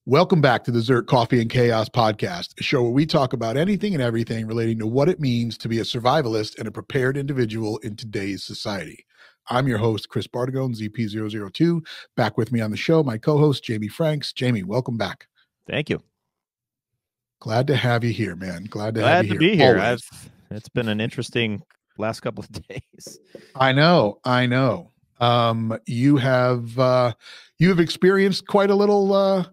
Welcome back to the ZERT Coffee and Chaos podcast, a show where we talk about anything and everything relating to what it means to be a survivalist and a prepared individual in today's society. I'm your host, Chris Bartagone, ZP002. Back with me on the show, my co-host, Jamie Franks. Jamie, welcome back. Thank you. Glad to have you here, man. Glad to Glad have you to be here. Always. It's been an interesting last couple of days. I know. You have experienced quite a little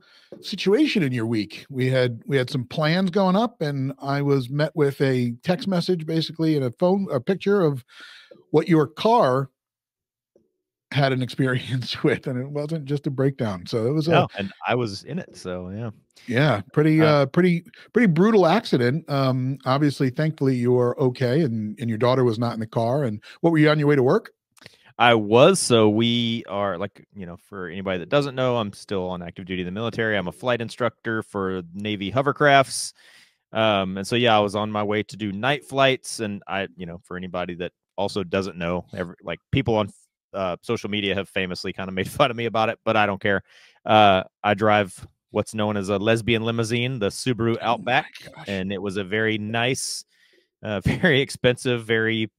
situation in your week. We had some plans going up, and I was met with a text message, basically, and a picture of what your car had an experience with, and it wasn't just a breakdown. So it was and I was in it. So yeah, pretty brutal accident. Obviously, thankfully, you are okay, and your daughter was not in the car. And what, were you on your way to work? I was. So we are, like, for anybody that doesn't know, I'm still on active duty in the military. I'm a flight instructor for Navy hovercrafts. And so, yeah, I was on my way to do night flights. And for anybody that also doesn't know, people on social media have famously kind of made fun of me about it, but I don't care. I drive what's known as a lesbian limousine, the Subaru Outback, and it was a very nice, very expensive, very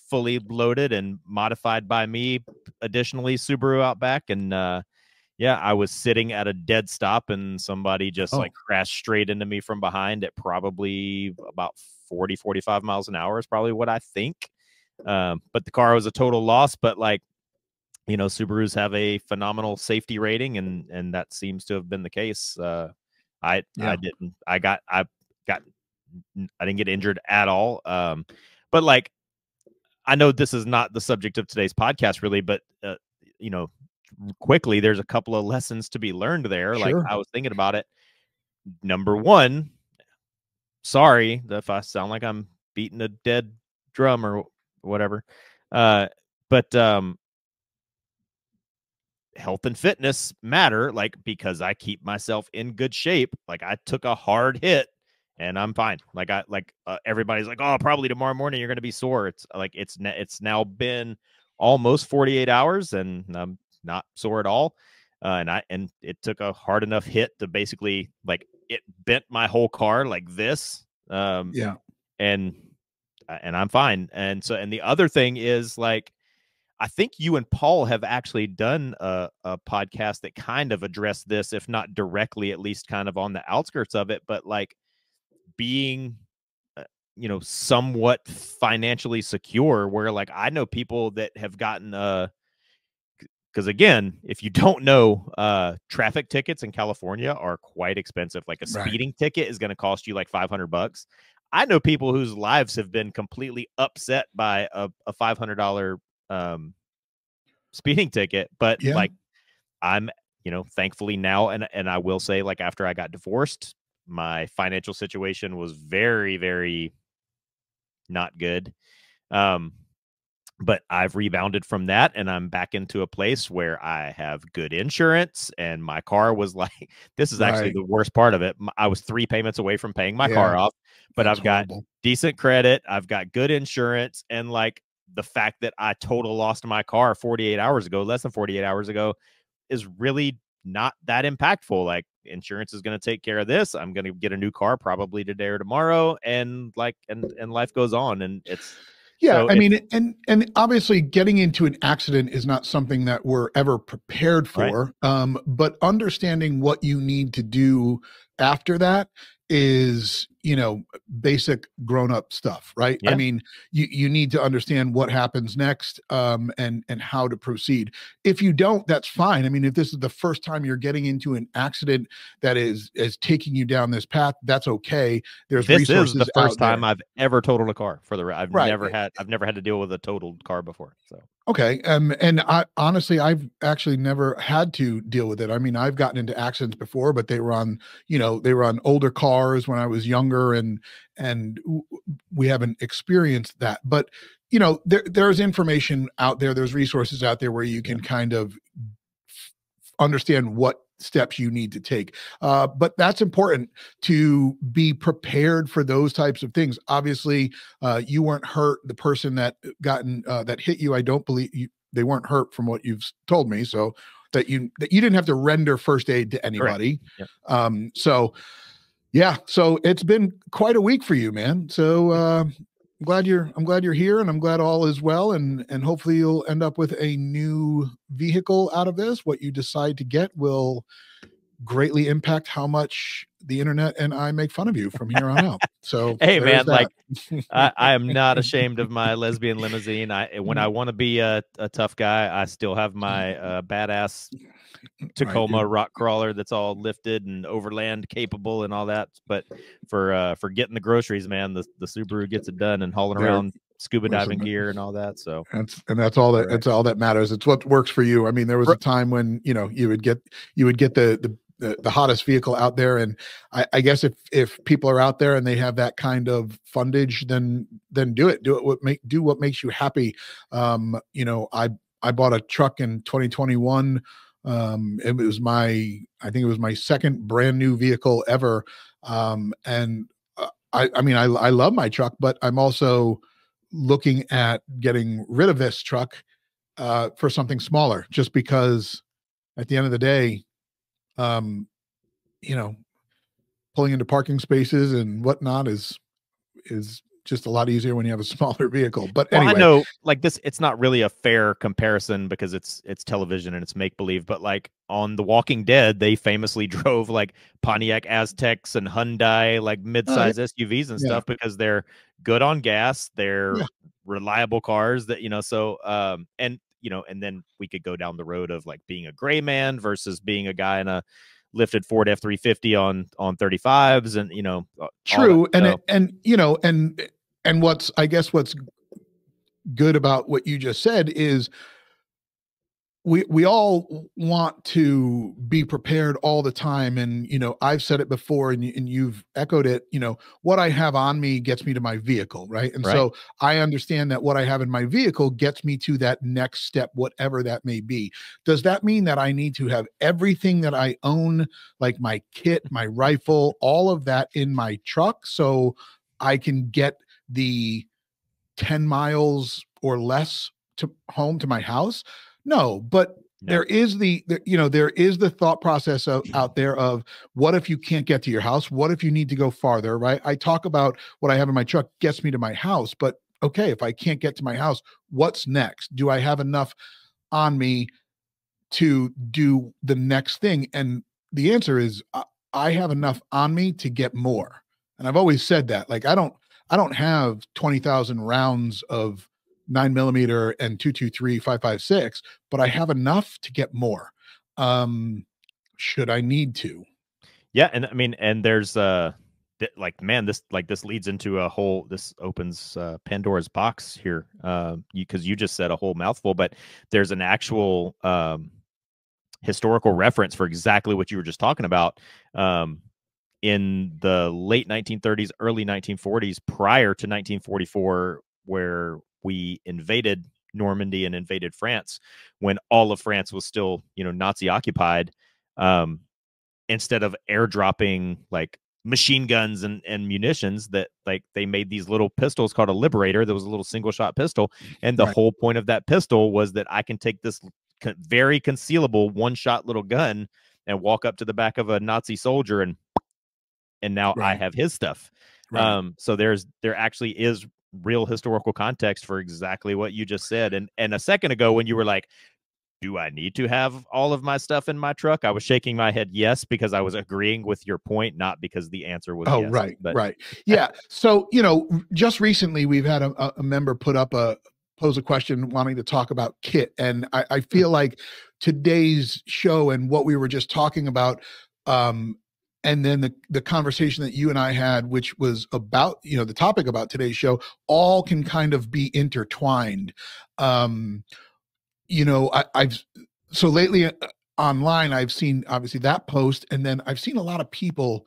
fully loaded and modified by me, additionally, Subaru Outback. And I was sitting at a dead stop, and somebody just crashed straight into me from behind at probably about 45 miles an hour is probably what I think. But the car was a total loss. But Subarus have a phenomenal safety rating, and that seems to have been the case. I didn't get injured at all. But I know this is not the subject of today's podcast, really, but quickly, there's a couple of lessons to be learned there. Sure. I was thinking about it. Number one, sorry if I sound like I'm beating a dead drum or whatever, but health and fitness matter, because I keep myself in good shape. I took a hard hit and I'm fine. Everybody's like, oh, probably tomorrow morning you're going to be sore. It's now been almost 48 hours and I'm not sore at all. And it took a hard enough hit to basically, it bent my whole car like this. And I'm fine. And the other thing is, I think you and Paul have actually done a podcast that kind of addressed this, if not directly, at least kind of on the outskirts of it, but being somewhat financially secure, where I know people that have gotten because again, if you don't know, traffic tickets in California are quite expensive. A speeding ticket is going to cost you $500. I know people whose lives have been completely upset by a $500 speeding ticket, but I'm thankfully now, and I will say, after I got divorced, my financial situation was very, very not good. But I've rebounded from that, and I'm back into a place where I have good insurance, and my car was this is actually the worst part of it. I was 3 payments away from paying my car off, but I've got decent credit. I've got good insurance. And the fact that I total lost my car 48 hours ago, less than 48 hours ago, is really not that impactful. Insurance is going to take care of this. I'm going to get a new car probably today or tomorrow. And and life goes on, and it's, yeah, so I mean, and obviously getting into an accident is not something that we're ever prepared for. Right. But understanding what you need to do after that is, basic grown-up stuff, right? Yeah. I mean, you need to understand what happens next, and how to proceed. If you don't, that's fine. I mean, if this is the first time you're getting into an accident that is taking you down this path, that's okay. This resources is the first time I've ever totaled a car for the I've never had to deal with a totaled car before. So okay. And honestly, I've actually never had to deal with it. I mean, I've gotten into accidents before, but they were on older cars when I was younger, and we haven't experienced that. But, there's information out there. There's resources out there where you can kind of understand what steps you need to take. But that's important to be prepared for those types of things. Obviously, you weren't hurt. The person that hit you, I don't believe they weren't hurt from what you've told me. So that you didn't have to render first aid to Correct. anybody. Yep. So yeah, so it's been quite a week for you, man. So I'm glad you're here, and I'm glad all is well, and hopefully you'll end up with a new vehicle out of this. What you decide to get will greatly impact how much the internet and I make fun of you from here on out. So Hey, there's man, like that. I am not ashamed of my lesbian limousine. When I want to be a tough guy, I still have my badass Right, Tacoma rock crawler that's all lifted and overland capable and all that. But for getting the groceries, man, the Subaru gets it done and hauling there. around scuba diving Listen, gear and all that. So that's all that right. it's all that matters. It's what works for you. I mean, there was a time when you would get the hottest vehicle out there, and I guess if people are out there and they have that kind of fundage, then do it. Do what makes you happy. I bought a truck in 2021. It was I think it was my second brand new vehicle ever. And I mean, I love my truck, but I'm also looking at getting rid of this truck for something smaller, just because at the end of the day, um, you know, pulling into parking spaces and whatnot is just a lot easier when you have a smaller vehicle. But Well, I anyway, know like this, it's not really a fair comparison because it's television and it's make believe, but like on The Walking Dead, they famously drove like Pontiac Aztecs and Hyundai, like yeah, mid-size SUVs and yeah, stuff because they're good on gas, they're yeah, reliable cars that, so and then we could go down the road of like being a gray man versus being a guy in a lifted Ford F-350 on 35s and all that. true. And So, and what's I guess what's good about what you just said is we all want to be prepared all the time, and I've said it before, and you've echoed it. What I have on me gets me to my vehicle, right? And right. so I understand that what I have in my vehicle gets me to that next step, whatever that may be. Does that mean that I need to have everything that I own, like my kit, my rifle, all of that in my truck, so I can get the 10 miles or less to home to my house? No, but No. there is the thought process out there of, what if you can't get to your house? What if you need to go farther, right? I talk about what I have in my truck gets me to my house, but okay, if I can't get to my house, what's next? Do I have enough on me to do the next thing? And the answer is, I have enough on me to get more. And I've always said that. Like, I don't have 20,000 rounds of 9mm and 223 5.56, but I have enough to get more. Should I need to? Yeah, and I mean, and there's like man, this leads into a whole this opens Pandora's box here. Because you just said a whole mouthful, but there's an actual historical reference for exactly what you were just talking about. In the late 1930s, early 1940s, prior to 1944, where we invaded Normandy and invaded France, when all of France was still, Nazi occupied. Instead of airdropping like machine guns and munitions, that like they made these little pistols called a Liberator. That was a little single shot pistol, and the Right. whole point of that pistol was that I can take this very concealable one shot little gun and walk up to the back of a Nazi soldier and now I Right. have his stuff. Right. So there actually is real historical context for exactly what you just said. And a second ago when you were like, do I need to have all of my stuff in my truck? I was shaking my head yes, because I was agreeing with your point, not because the answer was Oh, yes. right, But right. Yeah. So, just recently we've had a member pose a question wanting to talk about kit. And I feel like today's show and what we were just talking about, and then the conversation that you and I had, which was about, the topic about today's show, all can kind of be intertwined. Um, I've so lately online, I've seen obviously that post, and then I've seen a lot of people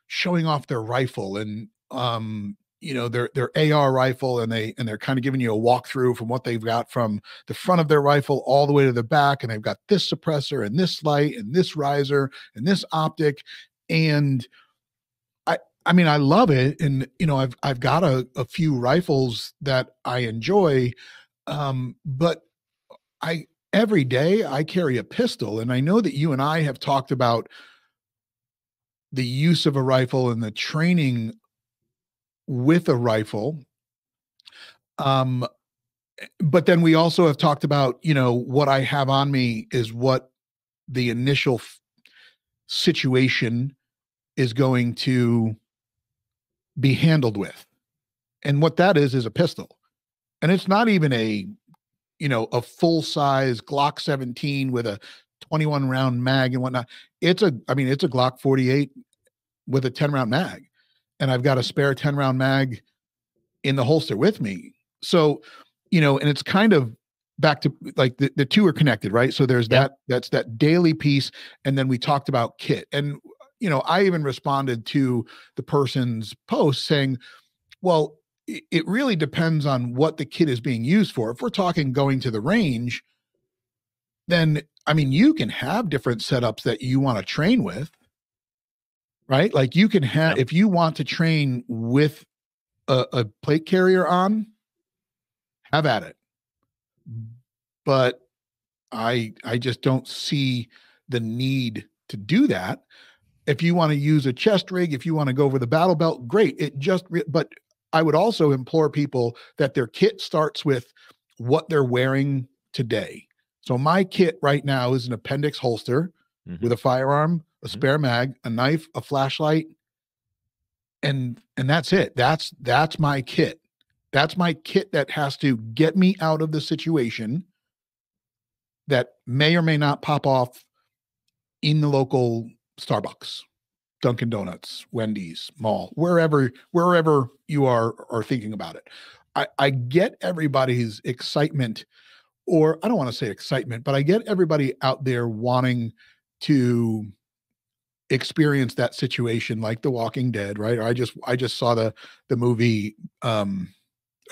showing off their rifle, and their AR rifle, and they're kind of giving you a walkthrough from what they've got from the front of their rifle all the way to the back, and they've got this suppressor and this light and this riser and this optic. And I mean, I love it, and I've got a few rifles that I enjoy, but I every day I carry a pistol, and I know that you and I have talked about the use of a rifle and the training with a rifle. Um, but then we also have talked about, what I have on me is what the initial situation is going to be handled with. And what that is a pistol. And it's not even a full size Glock 17 with a 21 round mag and whatnot. It's a Glock 48 with a 10-round mag. And I've got a spare 10-round mag in the holster with me. So, and it's kind of back to like the two are connected, right? So there's Yep. that's that daily piece. And then we talked about kit. And, I even responded to the person's post saying, well, it really depends on what the kit is being used for. If we're talking going to the range, then you can have different setups that you want to train with, right? Like you can have, Yep. if you want to train with a plate carrier on, have at it. But I just don't see the need to do that. If you want to use a chest rig, if you want to go over the battle belt, great. But I would also implore people that their kit starts with what they're wearing today. So my kit right now is an appendix holster with a firearm, a spare mag, a knife, a flashlight, and that's it. That's my kit. That's my kit that has to get me out of the situation that may or may not pop off in the local Starbucks, Dunkin' Donuts, Wendy's, mall, wherever you are thinking about it. I get everybody's excitement, or I don't want to say excitement, but I get everybody out there wanting to experience that situation like The Walking Dead, right? Or I just saw the movie A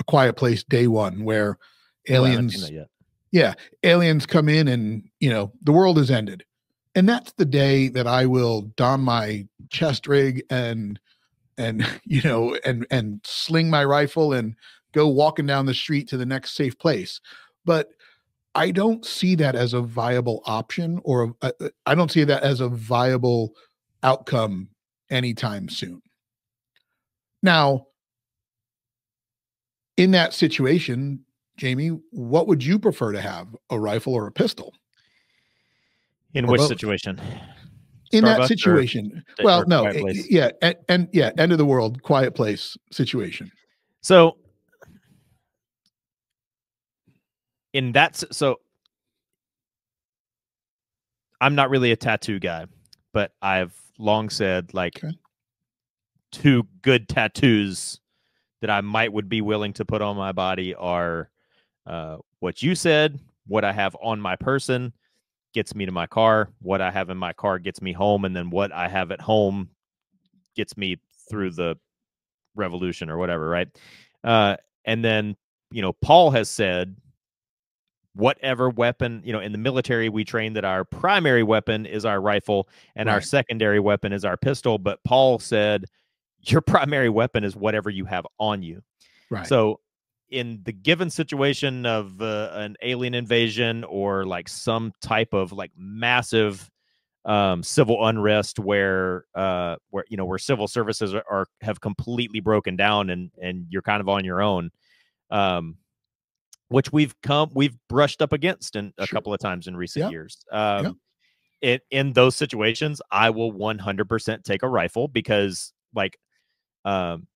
Quiet Place Day One, where Oh, I haven't seen aliens, that yet. yeah, aliens come in and the world has ended. And that's the day that I will don my chest rig and and sling my rifle and go walking down the street to the next safe place. But I don't see that as a viable option, or I don't see that as a viable outcome anytime soon. Now, in that situation, Jamie, what would you prefer to have, a rifle or a pistol, In or which both? situation? In that Starbucks situation, or well, no, Quiet Place? yeah, and yeah, end of the world, quiet place situation. So so I'm not really a tattoo guy, but I've long said like Okay. 2 good tattoos that I would be willing to put on my body are what you said, what I have on my person gets me to my car, what I have in my car gets me home, and then what I have at home gets me through the revolution or whatever, right? And then, Paul has said whatever weapon, in the military, we train that our primary weapon is our rifle and our Right. secondary weapon is our pistol. But Paul said your primary weapon is whatever you have on you. Right. So, in the given situation of an alien invasion or like some type of like massive civil unrest where civil services have completely broken down and you're kind of on your own, which we've brushed up against in a Sure. couple of times in recent Yep. years. Yep. In those situations, I will 100% take a rifle because like um,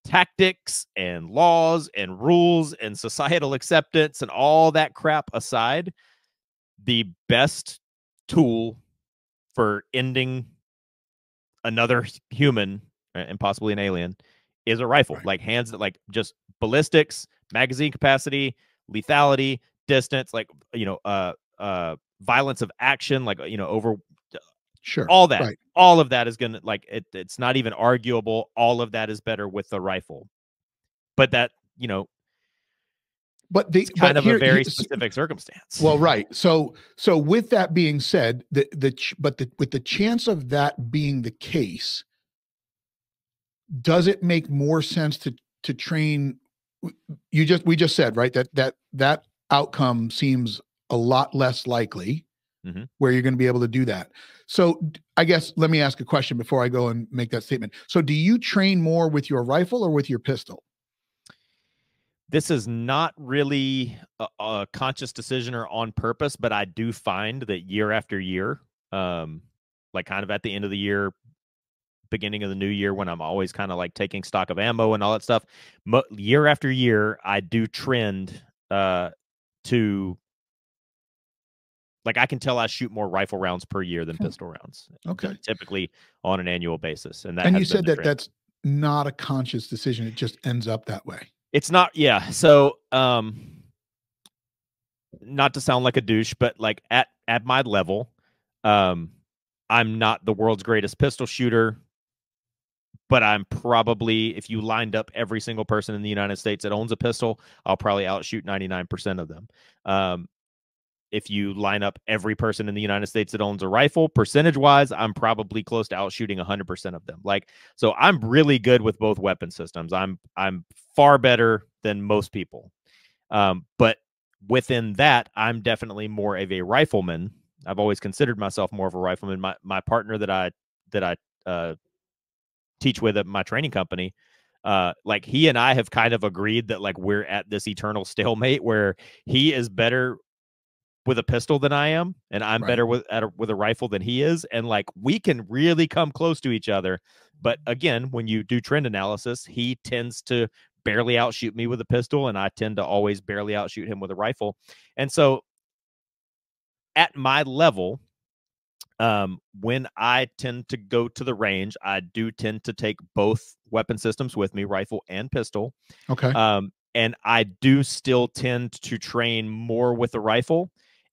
tactics and laws and rules and societal acceptance and all that crap aside, the best tool for ending another human and possibly an alien is a rifle. Right. Like hands that like just ballistics, magazine capacity, lethality, distance, like violence of action, like over Sure. all that. Right. All of that is gonna like it's not even arguable. All of that is better with the rifle. But that, But it's kind of a here, very specific circumstance. well, right. So with that being said, with the chance of that being the case, does it make more sense to train? We just said, right, that outcome seems a lot less likely Mm-hmm. where you're going to be able to do that. So I guess let me ask a question before I go and make that statement. So do you train more with your rifle or with your pistol? This is not really a conscious decision or on purpose, but I do find that year after year, like kind of at the end of the year, beginning of the new year, when I'm always kind of like taking stock of ammo and all that stuff, year after year, I do trend to, like, I can tell I shoot more rifle rounds per year than pistol rounds, Okay. typically on an annual basis, and that And you has been said the that trend. that's not a conscious decision. It just ends up that way. It's not, yeah. So, not to sound like a douche, but like at my level, um, I'm not the world's greatest pistol shooter, but I'm probably, if you lined up every single person in the United States that owns a pistol, I'll probably outshoot 99% of them. If you line up every person in the United States that owns a rifle, percentage wise, I'm probably close to outshooting 100% of them. Like, so I'm really good with both weapon systems. I'm far better than most people. But within that, I'm definitely more of a rifleman. I've always considered myself more of a rifleman. My partner that I teach with at my training company, like, he and I have kind of agreed that like we're at this eternal stalemate where he is better with a pistol than I am, and I'm Right. better with a rifle than he is, and like we can really come close to each other. But again, when you do trend analysis, he tends to barely outshoot me with a pistol, and I tend to always barely outshoot him with a rifle. And so at my level, when I tend to go to the range, I do tend to take both weapon systems with me, rifle and pistol. Okay. And I do still tend to train more with the rifle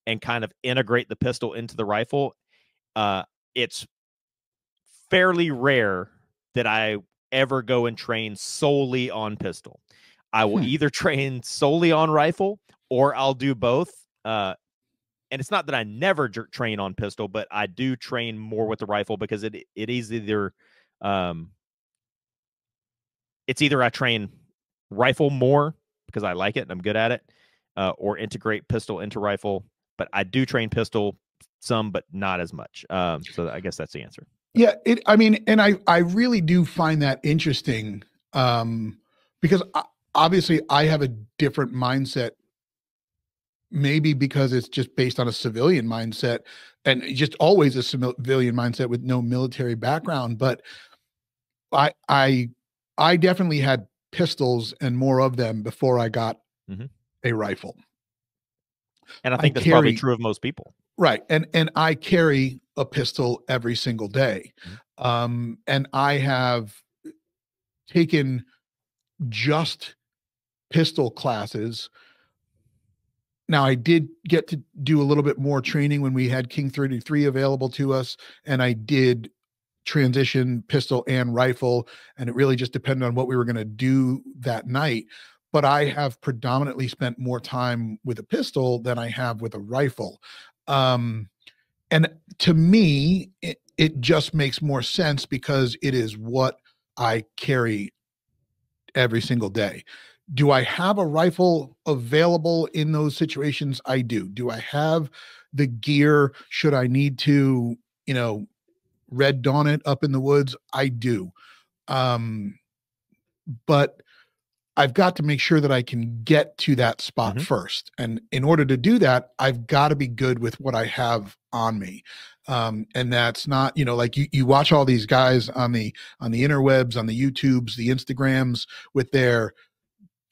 and kind of integrate the pistol into the rifle. It's fairly rare that I ever go and train solely on pistol. I will Hmm. either train solely on rifle or I'll do both. And it's not that I never train on pistol, but I do train more with the rifle because it is either um, it's either I train rifle more because I like it and I'm good at it, or integrate pistol into rifle. But I do train pistol some, but not as much. So I guess that's the answer. Yeah, I mean, and I really do find that interesting, because obviously I have a different mindset, maybe because it's just based on a civilian mindset and just always a civilian mindset with no military background. But I I I definitely had pistols and more of them before I got Mm-hmm. a rifle. And I I think that's probably carry true of most people. Right, and I carry a pistol every single day, Mm-hmm. and I have taken just pistol classes. Now, I did get to do a little bit more training when we had King 33 available to us, and I did transition pistol and rifle, and it really just depended on what we were going to do that night. But I have predominantly spent more time with a pistol than I have with a rifle. Um, and to me, it just makes more sense because it is what I carry every single day. Do I have a rifle available in those situations? I do. Do I have the gear should I need to, you know, red dawn it up in the woods? I do. Um, but I've got to make sure that I can get to that spot Mm-hmm. first. And in order to do that, I've got to be good with what I have on me. And that's not, like you watch all these guys on the interwebs, on the YouTubes, the Instagrams with their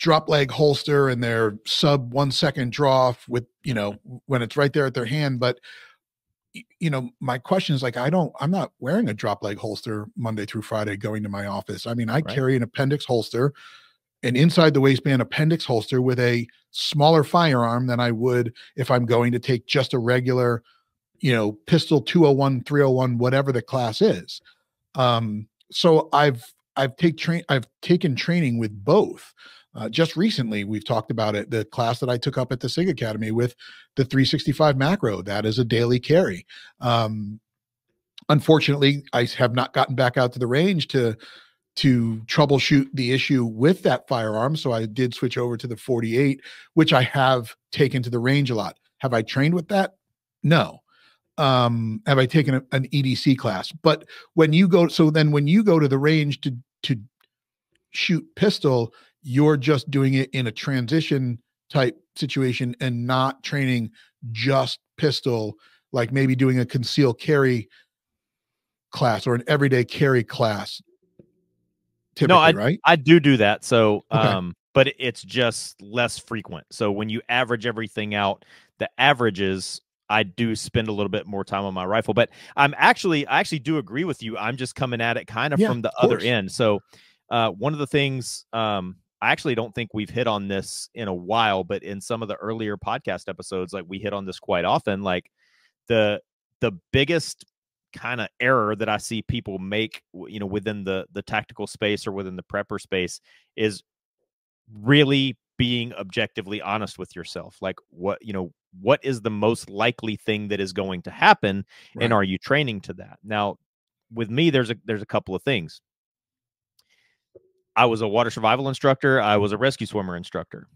drop leg holster and their sub 1 second draw with, when it's right there at their hand. But my question is like, I'm not wearing a drop leg holster Monday through Friday going to my office. I mean, I Right. carry an appendix holster, an inside the waistband appendix holster with a smaller firearm than I would if I'm going to take just a regular, pistol 201, 301, whatever the class is. So I've taken training with both. Just recently, we've talked about it. The class that I took up at the SIG Academy with the 365 macro, that is a daily carry. Unfortunately, I have not gotten back out to the range to troubleshoot the issue with that firearm. So I did switch over to the 48, which I have taken to the range a lot. Have I trained with that? No. Have I taken an EDC class? But when you go, so then when you go to the range to shoot pistol, you're just doing it in a transition type situation and not training just pistol, like maybe doing a concealed carry class or an everyday carry class No, typically, right? I do that. So, Okay. but it's just less frequent. So when you average everything out, the averages, I do spend a little bit more time on my rifle. But I actually do agree with you. I'm just coming at it kind of Yeah, from the of other course. end. So, one of the things, I actually don't think we've hit on this in a while, but in some of the earlier podcast episodes, like we hit on this quite often, like the biggest kind of error that I see people make, within the tactical space or within the prepper space is really being objectively honest with yourself. Like what is the most likely thing that is going to happen, and Right. are you training to that? Now, with me, there's a couple of things. I was a water survival instructor. I was a rescue swimmer instructor.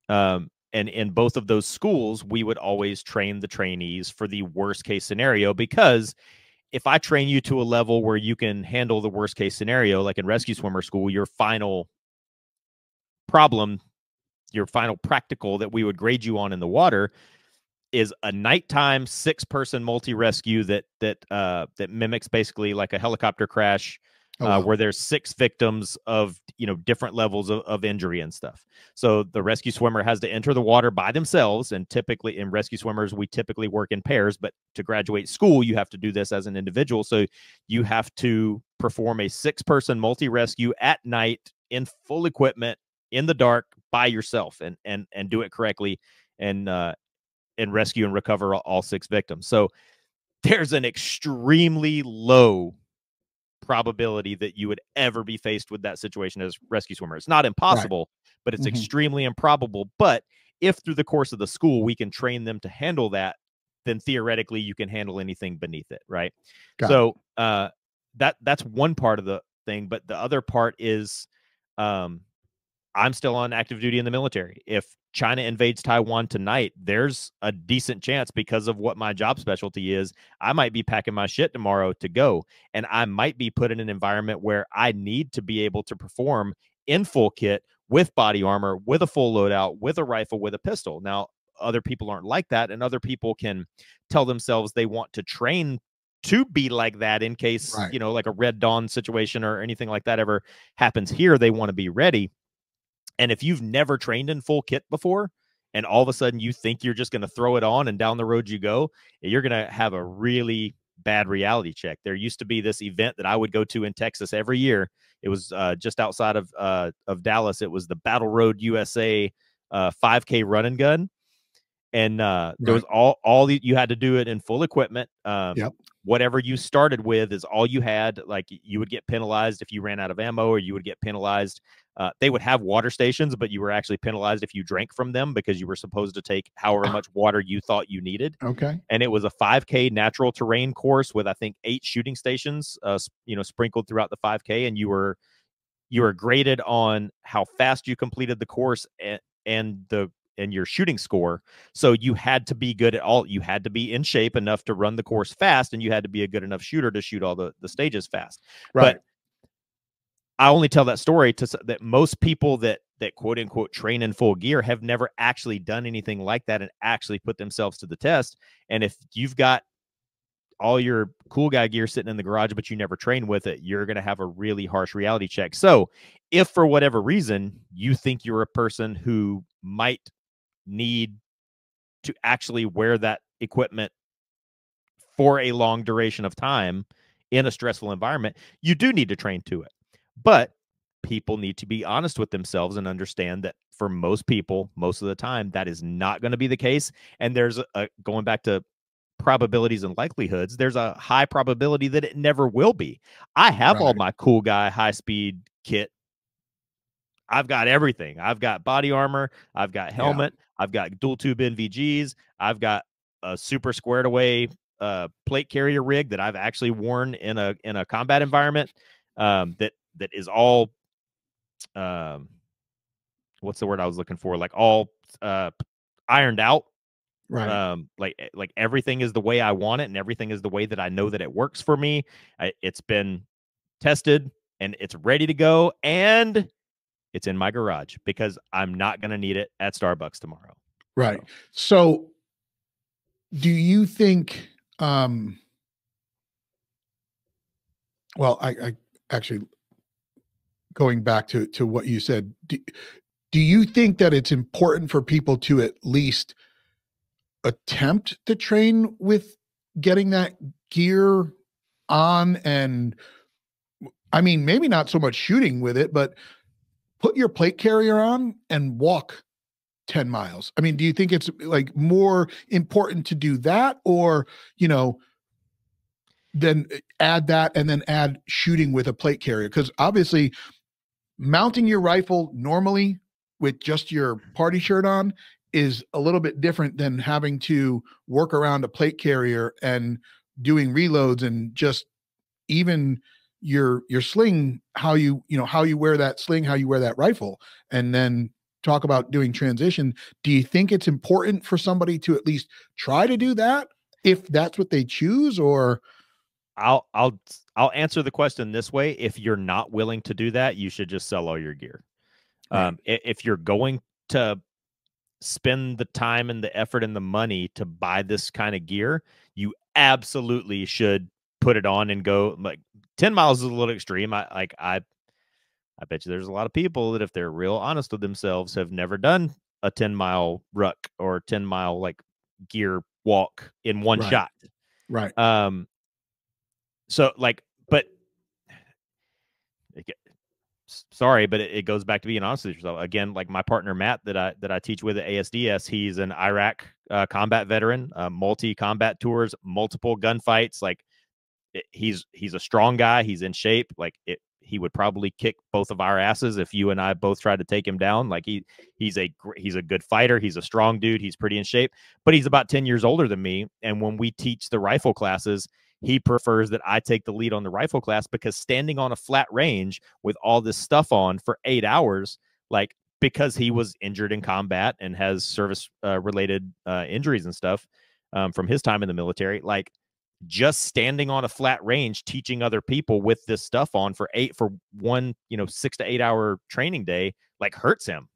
And in both of those schools, we would always train the trainees for the worst case scenario, because if I train you to a level where you can handle the worst case scenario, like in rescue swimmer school, your final problem, your final practical that we would grade you on in the water is a nighttime 6-person multi-rescue that mimics basically like a helicopter crash, Oh wow. where there's 6 victims of different levels of injury and stuff. So the rescue swimmer has to enter the water by themselves, and typically in rescue swimmers we typically work in pairs, but to graduate school you have to do this as an individual. So you have to perform a 6-person multi-rescue at night in full equipment in the dark by yourself, and do it correctly, and rescue and recover all 6 victims. So there's an extremely low probability that you would ever be faced with that situation as rescue swimmer. It's not Right. impossible, but it's Hmm. extremely improbable. But if through the course of the school we can train them to handle that, then theoretically you can handle anything beneath it, right? Got it. So that's one part of the thing, but the other part is, um, I'm still on active duty in the military. If China invades Taiwan tonight, there's a decent chance, because of what my job specialty is, I might be packing my shit tomorrow to go. And I might be put in an environment where I need to be able to perform in full kit with body armor, with a full loadout, with a rifle, with a pistol. Now, other people aren't like that. And other people can tell themselves they want to train to be like that in case, Right. like a Red Dawn situation or anything like that ever happens here. They want to be ready. And if you've never trained in full kit before, and all of a sudden you think you're just going to throw it on and down the road you go, you're going to have a really bad reality check. There used to be this event that I would go to in Texas every year. It was just outside of Dallas. It was the Battle Road USA 5K run and gun, and there was Right. you had to do it in full equipment. Yep. Whatever you started with is all you had. Like, you would get penalized if you ran out of ammo, or you would get penalized. They would have water stations, but you were actually penalized if you drank from them, because you were supposed to take however much water you thought you needed. Okay. And it was a 5K natural terrain course with, I think, 8 shooting stations, sprinkled throughout the 5K, and you were graded on how fast you completed the course, and your shooting score. So you had to be good at all. You had to be in shape enough to run the course fast, and you had to be a good enough shooter to shoot all the stages fast. Right. But I only tell that story that most people that quote unquote train in full gear have never actually done anything like that and actually put themselves to the test. And if you've got all your cool guy gear sitting in the garage, but you never train with it, you're going to have a really harsh reality check. So if for whatever reason you think you're a person who might need to actually wear that equipment for a long duration of time in a stressful environment, you do need to train to it. But people need to be honest with themselves and understand that for most people, most of the time, that is not going to be the case. And there's going back to probabilities and likelihoods, there's a high probability that it never will be. I have all Right. my cool guy high speed kit. I've got everything. I've got body armor. I've got Yeah. helmet. I've got dual tube NVGs. I've got a super squared away plate carrier rig that I've actually worn in a combat environment. That is all, um, what's the word I was looking for? Like all uh, ironed out. Right. Like everything is the way I want it, and everything is the way that I know that it works for me. It's been tested and it's ready to go, and it's in my garage because I'm not going to need it at Starbucks tomorrow. Right. So So do you think, well, I actually, going back to what you said, do you think that it's important for people to at least attempt to train with getting that gear on? And I mean, maybe not so much shooting with it, but put your plate carrier on and walk 10 miles. I mean, do you think it's like more important to do that, or, you know, then add that and then add shooting with a plate carrier? Because obviously, mounting your rifle normally with just your party shirt on is a little bit different than having to work around a plate carrier and doing reloads, and just even your sling, how you know how you wear that sling, how you wear that rifle, and then talk about doing transition. Do you think it's important for somebody to at least try to do that if that's what they choose? Or I'll I'll I'll answer the question this way. If you're not willing to do that, you should just sell all your gear. right, If you're going to spend the time and the effort and the money to buy this kind of gear, you absolutely should put it on and go. Like 10 miles is a little extreme. I bet you there's a lot of people that if they're real honest with themselves have never done a 10-mile ruck or 10-mile like gear walk in one right, shot. right, Um so like but sorry, but it goes back to being honest with yourself. Again, like my partner Matt that I teach with at ASDS, he's an Iraq combat veteran, multi combat tours, multiple gunfights. Like he's a strong guy. He's in shape. Like he would probably kick both of our asses if you and I both tried to take him down. Like he's a good fighter. He's a strong dude. He's pretty in shape, but he's about 10 years older than me. And when we teach the rifle classes, he prefers that I take the lead on the rifle class because standing on a flat range with all this stuff on for 8 hours, like because he was injured in combat and has service related injuries and stuff from his time in the military, like just standing on a flat range teaching other people with this stuff on for one 6 to 8 hour training day like hurts him.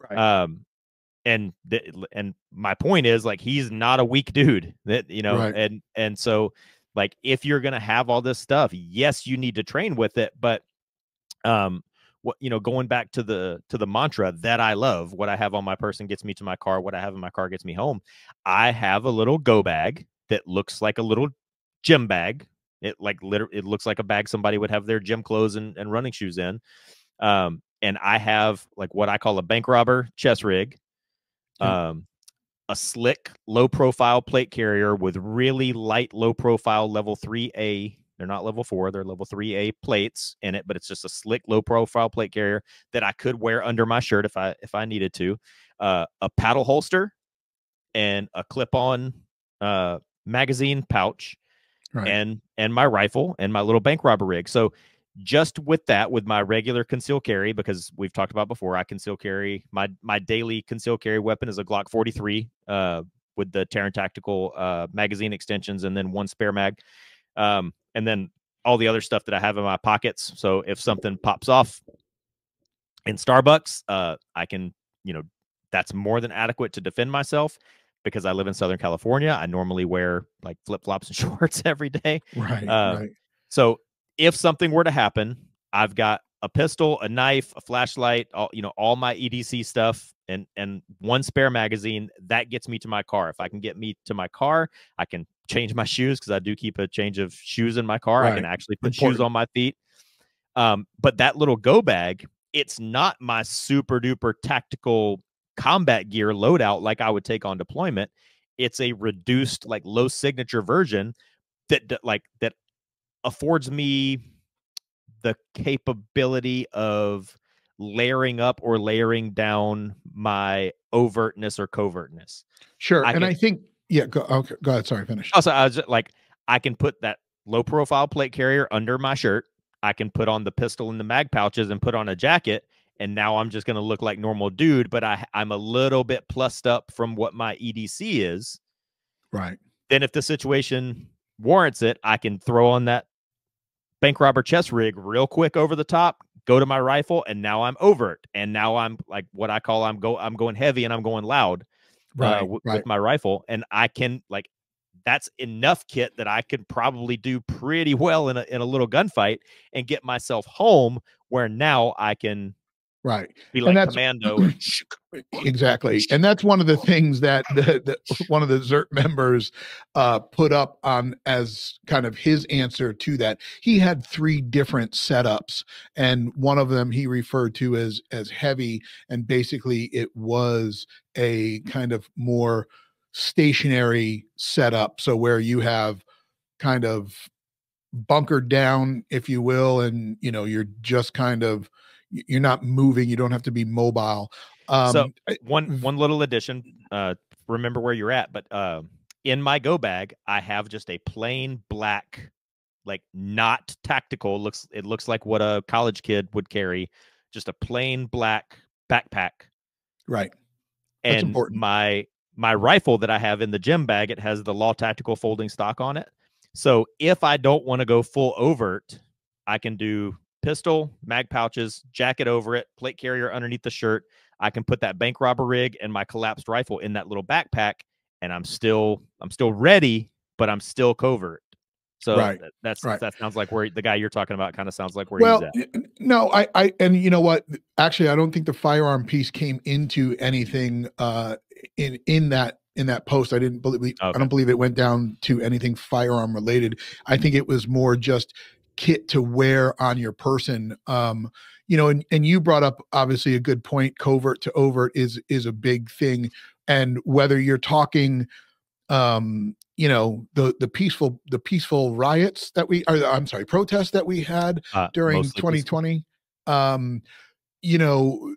right. And my point is like he's not a weak dude that Right. and so like if you're gonna have all this stuff, yes, you need to train with it, but what going back to the mantra that I love, what I have on my person gets me to my car, what I have in my car gets me home. I have a little go bag that looks like a little gym bag. It looks like a bag somebody would have their gym clothes and running shoes in. And I have like what I call a bank robber chest rig, Yep. um, a slick low profile plate carrier with really light low profile level 3A. They're not level 4, they're level 3A plates in it, but it's just a slick low profile plate carrier that I could wear under my shirt if I needed to. A paddle holster and a clip-on magazine pouch, Right. and my rifle and my little bank robber rig. So just with that, with my regular conceal carry, because we've talked about before, I conceal carry my daily conceal carry weapon is a Glock 43 with the Terran Tactical magazine extensions and then one spare mag, and then all the other stuff that I have in my pockets. So if something pops off in Starbucks, I can, that's more than adequate to defend myself because I live in Southern California. I normally wear like flip flops and shorts every day. Right. Uh, Right. so if something were to happen, I've got a pistol, a knife, a flashlight, all my EDC stuff, and one spare magazine that gets me to my car. If I can get me to my car, I can change my shoes because I do keep a change of shoes in my car. I can Right. actually put shoes Important. on my feet. But that little go bag, it's not my super duper tactical combat gear loadout like I would take on deployment. It's a reduced, like low signature version that affords me the capability of layering up or layering down my overtness or covertness. Sure. I And can I think, yeah, go, okay, go ahead. Sorry, finish. also I was just, like I can put that low profile plate carrier under my shirt. I can put on the pistol and the mag pouches and put on a jacket, and now I'm just going to look like normal dude, but I'm a little bit plussed up from what my EDC is. Right. Then if the situation warrants it, I can throw on that bank robber chest rig real quick over the top, go to my rifle, and now I'm overt. And now I'm like what I call I'm going heavy and I'm going loud Right. with Right. my rifle. And I can like that's enough kit that I could probably do pretty well in a little gunfight and get myself home where now I can Right. be And like that's Commando and exactly. And that's one of the things that one of the ZERT members put up on as kind of his answer to that. He had three different setups, and one of them he referred to as heavy, and basically it was a kind of more stationary setup. So where you have kind of bunkered down, if you will, and you're just kind of you're not moving. You don't have to be mobile. so Um, one little addition. Remember where you're at, but in my go bag, I have just a plain black, like not tactical. It looks like what a college kid would carry, just a plain black backpack. right. That's And important. my rifle that I have in the gym bag, it has the Law Tactical folding stock on it. So if I don't want to go full overt, I can do pistol, mag pouches, jacket over it, plate carrier underneath the shirt. I can put that bank robber rig and my collapsed rifle in that little backpack, and I'm still ready, but I'm still covert. So Right. Right. that sounds like where the guy you're talking about kind of sounds like where he's Well, at. no, and you know what? Actually, I don't think the firearm piece came into anything in that post. I Okay. don't believe it went down to anything firearm related. I think it was more just kit to wear on your person. And you brought up obviously a good point. Covert to overt is a big thing, and whether you're talking the peaceful riots that we are I'm sorry protests that we had during Mostly peaceful. 2020, um you know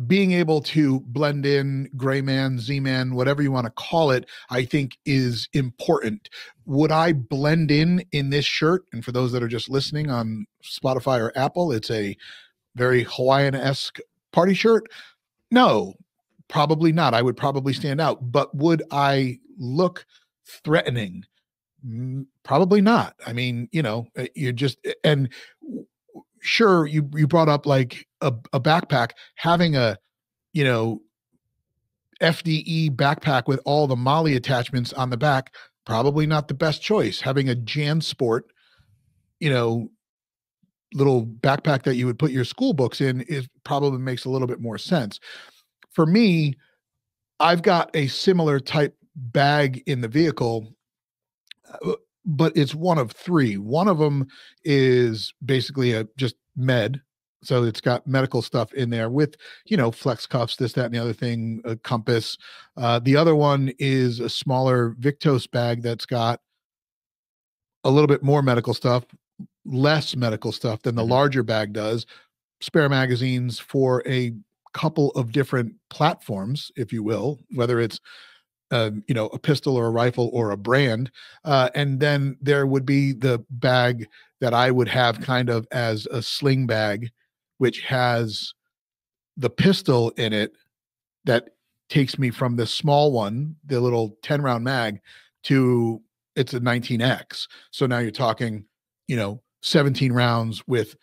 being able to blend in gray man, z-man, whatever you want to call it, I think is important. Would I blend in this shirt? And for those that are just listening on Spotify or Apple, it's a very Hawaiian-esque party shirt. No, probably not. I would probably stand out. But would I look threatening? Probably not. I mean, you just and sure you brought up like a backpack, having a you know FDE backpack with all the Molly attachments on the back, probably not the best choice. Having a JanSport, you know, little backpack that you would put your school books in is probably makes a little bit more sense. For me, I've got a similar type bag in the vehicle, but it's one of three. One of them is basically a just med. So it's got medical stuff in there with, flex cuffs, this, that, and the other thing, a compass. The other one is a smaller Victos bag that's got a little bit more medical stuff, less medical stuff than the Mhm. larger bag does. Spare magazines for a couple of different platforms, if you will, whether it's a pistol or a rifle or a brand. And then there would be the bag that I would have kind of as a sling bag, which has the pistol in it that takes me from the small one, the little 10 round mag, to it's a 19X. So now you're talking, 17 rounds with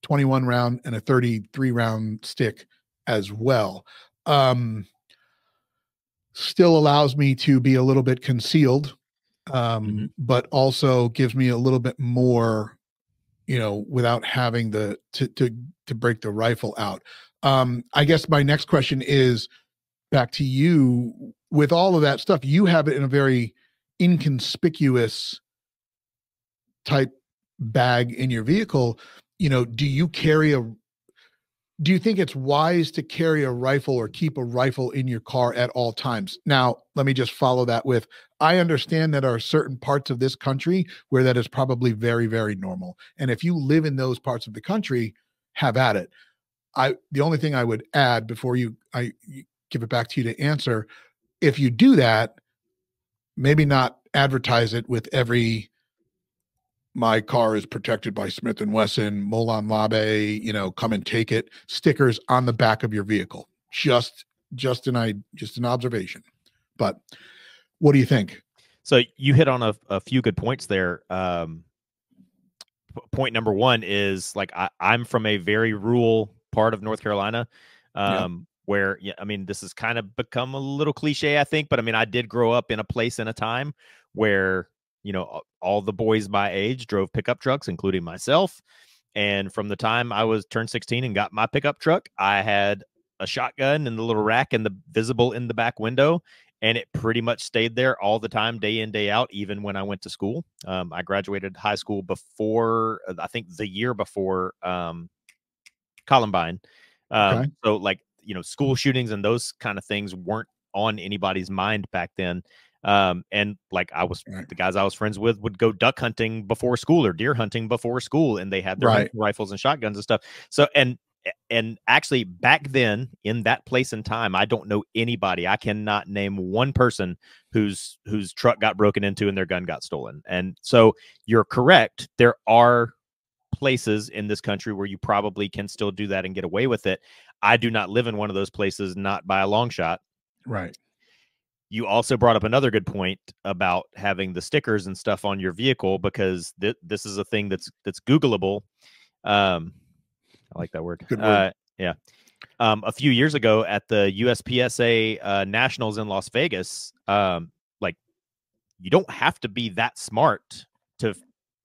21 round and a 33 round stick as well. Um, Still allows me to be a little bit concealed, Mhm. but also gives me a little bit more, without having to break the rifle out. I guess my next question is back to you. With all of that stuff, you have it in a very inconspicuous type bag in your vehicle. Do you think it's wise to carry a rifle or keep a rifle in your car at all times? Now, let me just follow that with I understand that there are certain parts of this country where that is probably very, very normal. And if you live in those parts of the country, have at it. The only thing I would add before you give it back to you to answer, if you do that, maybe not advertise it with every my car is protected by Smith and Wesson, Molon Labe, come and take it, stickers on the back of your vehicle. Just an observation. But what do you think? So you hit on a few good points there. Point number one is like I'm from a very rural part of North Carolina, Yeah. where yeah, I mean this has kind of become a little cliche, I think, but I mean I did grow up in a place in a time where all the boys my age drove pickup trucks, including myself. And from the time I was turned 16 and got my pickup truck, I had a shotgun in the little rack and the visible in the back window, and it pretty much stayed there all the time, day in, day out, even when I went to school. I graduated high school before, I think the year before Columbine. Okay. So like, school shootings and those kind of things weren't on anybody's mind back then. And like Right. the guys I was friends with would go duck hunting before school or deer hunting before school, and they had their Right. hunting rifles and shotguns and stuff. So and actually back then in that place and time, I don't know anybody. I cannot name one person whose truck got broken into and their gun got stolen. And so you're correct. There are places in this country where you probably can still do that and get away with it. I do not live in one of those places, not by a long shot. Right. You also brought up another good point about having the stickers and stuff on your vehicle, because this is a thing that's Googleable. I like that word. Good word. Yeah. A few years ago at the USPSA Nationals in Las Vegas, like you don't have to be that smart to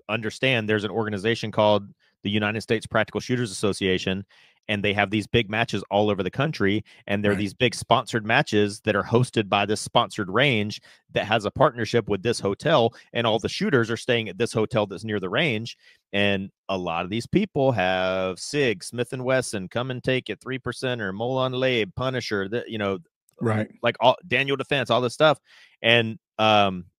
understand there's an organization called the United States Practical Shooters Association, and they have these big matches all over the country, and they're Right. these big sponsored matches that are hosted by this sponsored range that has a partnership with this hotel, and all the shooters are staying at this hotel that's near the range. And a lot of these people have SIG, Smith and Wesson, Come and Take It, 3%, or Molon Labe, Punisher, Right. like all Daniel Defense, all this stuff. And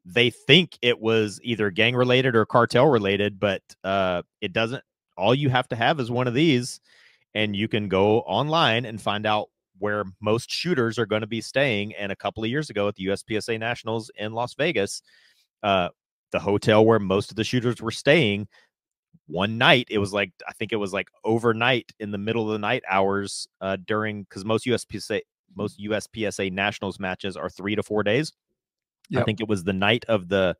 they think it was either gang related or cartel related, but it doesn't. All you have to have is one of these, and you can go online and find out where most shooters are going to be staying. And a couple of years ago at the USPSA Nationals in Las Vegas, the hotel where most of the shooters were staying, one night it was like, I think it was like overnight in the middle of the night hours, during, because most USPSA Nationals matches are 3 to 4 days. I Yep. think it was the night of the